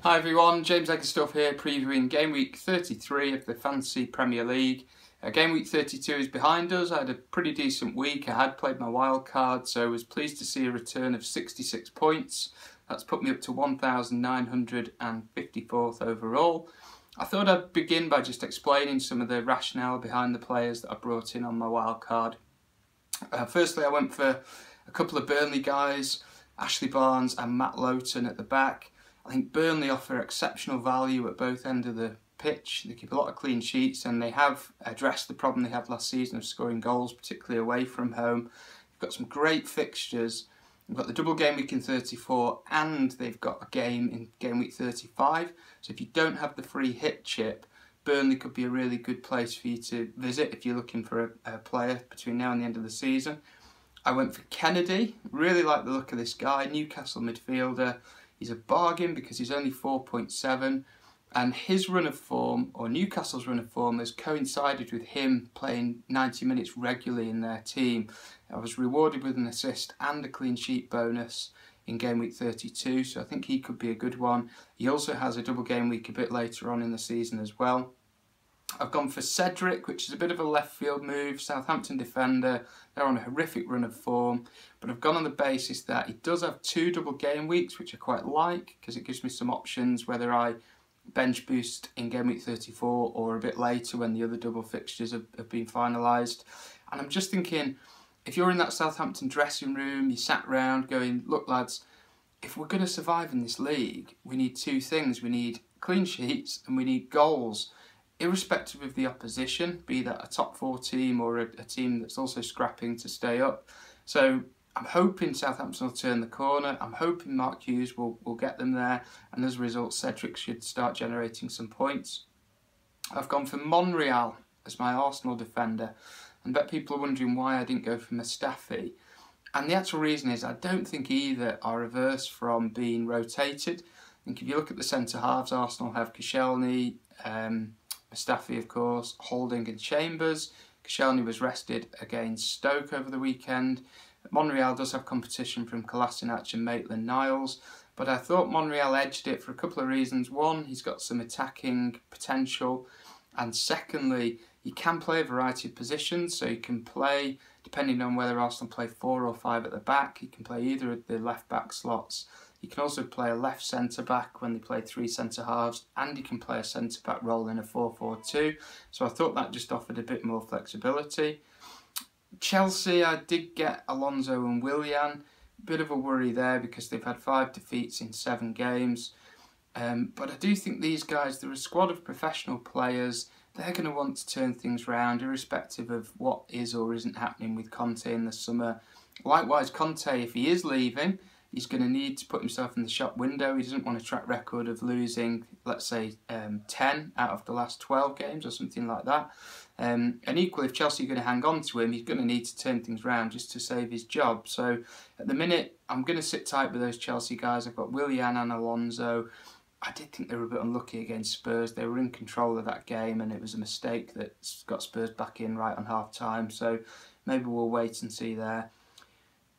Hi everyone, Jay Egersdorff here, previewing Game Week 33 of the Fantasy Premier League. Game Week 32 is behind us. I had a pretty decent week. I had played my wildcard, so I was pleased to see a return of 66 points. That's put me up to 1,954th overall. I thought I'd begin by just explaining some of the rationale behind the players that I brought in on my wildcard. Firstly, I went for a couple of Burnley guys, Ashley Barnes and Matt Lowton at the back. I think Burnley offer exceptional value at both ends of the pitch. They keep a lot of clean sheets and they have addressed the problem they had last season of scoring goals, particularly away from home. They've got some great fixtures. They've got the double game week in 34 and they've got a game in game week 35. So if you don't have the free hit chip, Burnley could be a really good place for you to visit if you're looking for a player between now and the end of the season. I went for Kennedy. Really like the look of this guy, Newcastle midfielder. He's a bargain because he's only 4.7 and his run of form, or Newcastle's run of form, has coincided with him playing 90 minutes regularly in their team. I was rewarded with an assist and a clean sheet bonus in game week 32, so I think he could be a good one. He also has a double game week a bit later on in the season as well. I've gone for Cedric, which is a bit of a left field move, Southampton defender. They're on a horrific run of form, but I've gone on the basis that he does have 2 double game weeks, which I quite like because it gives me some options whether I bench boost in game week 34 or a bit later when the other double fixtures have been finalised. And I'm just thinking, if you're in that Southampton dressing room, you sat round going, look lads, if we're going to survive in this league, we need 2 things. We need clean sheets and we need goals. Irrespective of the opposition, be that a top 4 team or a team that's also scrapping to stay up. So I'm hoping Southampton will turn the corner. I'm hoping Mark Hughes will get them there. And as a result, Cedric should start generating some points. I've gone for Monreal as my Arsenal defender. And I bet people are wondering why I didn't go for Mustafi. And the actual reason is I don't think either are averse from being rotated. I think if you look at the centre-halves, Arsenal have Koscielny, Mustafi, of course, Holding and Chambers. Koscielny was rested against Stoke over the weekend. Monreal does have competition from Kolasinac and Maitland-Niles, but I thought Monreal edged it for a couple of reasons. One, he's got some attacking potential, and secondly, he can play a variety of positions, so he can play, depending on whether Arsenal play 4 or 5 at the back, he can play either of the left-back slots. He can also play a left centre-back when they play 3 centre-halves, and he can play a centre-back role in a 4-4-2. So I thought that just offered a bit more flexibility. Chelsea, I did get Alonso and Willian. Bit of a worry there because they've had 5 defeats in 7 games. But I do think these guys, they're a squad of professional players. They're going to want to turn things around irrespective of what is or isn't happening with Conte in the summer. Likewise, Conte, if he is leaving, he's going to need to put himself in the shop window. He doesn't want a track record of losing, let's say, 10 out of the last 12 games or something like that. And equally, if Chelsea are going to hang on to him, he's going to need to turn things around just to save his job. So at the minute, I'm going to sit tight with those Chelsea guys. I've got Willian and Alonso. I did think they were a bit unlucky against Spurs. They were in control of that game and it was a mistake that got Spurs back in right on half-time. So maybe we'll wait and see there.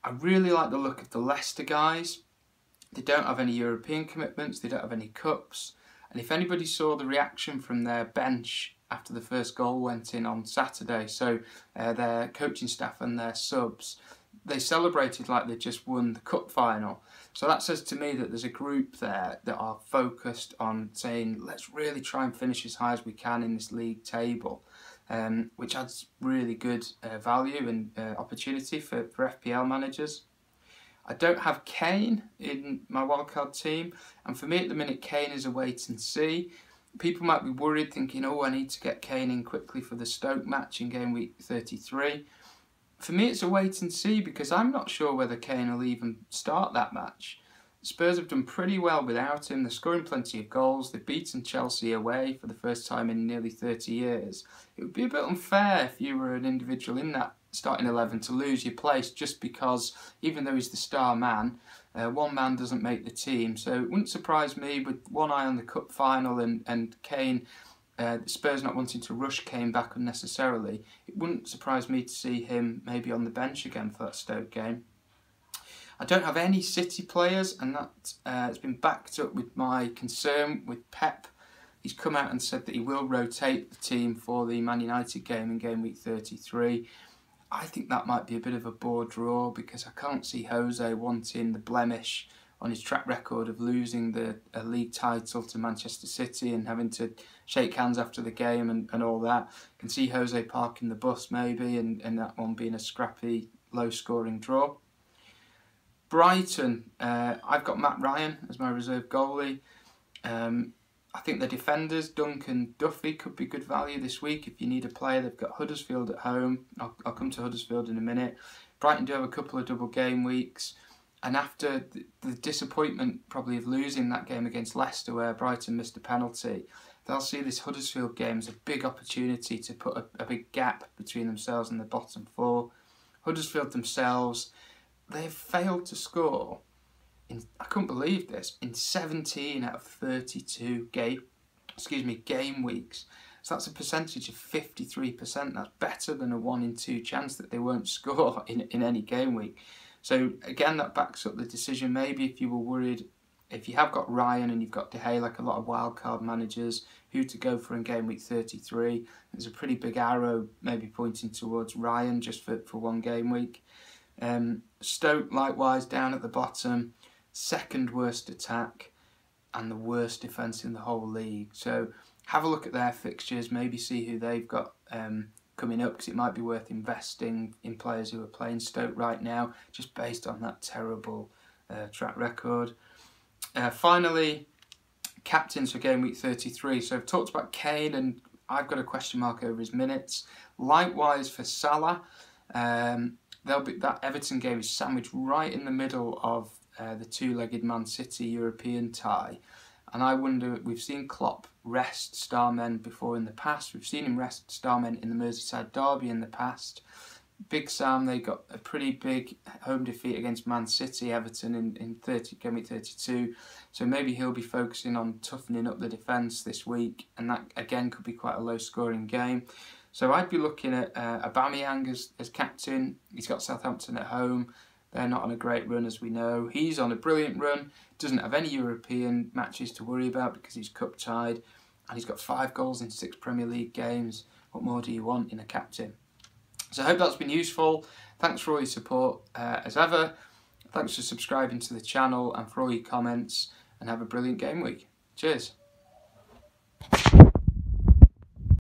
I really like the look of the Leicester guys. They don't have any European commitments, they don't have any cups. And if anybody saw the reaction from their bench after the first goal went in on Saturday, so their coaching staff and their subs, they celebrated like they just won the cup final. So that says to me that there's a group there that are focused on saying, let's really try and finish as high as we can in this league table. Which adds really good value and opportunity for FPL managers. I don't have Kane in my wildcard team, and for me at the minute Kane is a wait and see. People might be worried thinking, oh, I need to get Kane in quickly for the Stoke match in game week 33. For me it's a wait and see because I'm not sure whether Kane will even start that match. Spurs have done pretty well without him. They're scoring plenty of goals. They've beaten Chelsea away for the first time in nearly 30 years. It would be a bit unfair if you were an individual in that starting 11 to lose your place just because, even though he's the star man, one man doesn't make the team. So it wouldn't surprise me with one eye on the cup final and Kane, Spurs not wanting to rush Kane back unnecessarily. It wouldn't surprise me to see him maybe on the bench again for that Stoke game. I don't have any City players, and that has been backed up with my concern with Pep. He's come out and said that he will rotate the team for the Man United game in game week 33. I think that might be a bit of a bore draw, because I can't see Jose wanting the blemish on his track record of losing the league title to Manchester City and having to shake hands after the game and all that. I can see Jose parking the bus maybe, and that one being a scrappy, low-scoring draw. Brighton, I've got Matt Ryan as my reserve goalie. I think the defenders, Duncan, Duffy, could be good value this week if you need a player. They've got Huddersfield at home. I'll come to Huddersfield in a minute. Brighton do have a couple of double game weeks. And after the disappointment probably of losing that game against Leicester, where Brighton missed a penalty, they'll see this Huddersfield game as a big opportunity to put a big gap between themselves and the bottom four. Huddersfield themselves, they've failed to score, I couldn't believe this, in 17 out of 32 game weeks. So that's a percentage of 53%. That's better than a 1 in 2 chance that they won't score in any game week. So again, that backs up the decision. Maybe if you were worried, if you have got Ryan and you've got De Gea, like a lot of wildcard managers, who to go for in game week 33, there's a pretty big arrow maybe pointing towards Ryan just for one game week. Stoke likewise down at the bottom, second worst attack and the worst defence in the whole league. So have a look at their fixtures, maybe see who they've got coming up, because it might be worth investing in players who are playing Stoke right now, just based on that terrible track record. Finally, captains for game week 33. So I've talked about Kane, and I've got a question mark over his minutes. Likewise for Salah, that Everton game is sandwiched right in the middle of the two-legged Man City European tie. And I wonder, we've seen Klopp rest star men before in the past. We've seen him rest star men in the Merseyside derby in the past. Big Sam, they got a pretty big home defeat against Man City, Everton in game week 32. So maybe he'll be focusing on toughening up the defence this week. And that, again, could be quite a low-scoring game. So I'd be looking at Aubameyang as captain. He's got Southampton at home. They're not on a great run, as we know. He's on a brilliant run. Doesn't have any European matches to worry about because he's cup tied. And he's got 5 goals in 6 Premier League games. What more do you want in a captain? So I hope that's been useful. Thanks for all your support as ever. Thanks for subscribing to the channel and for all your comments. And have a brilliant game week. Cheers.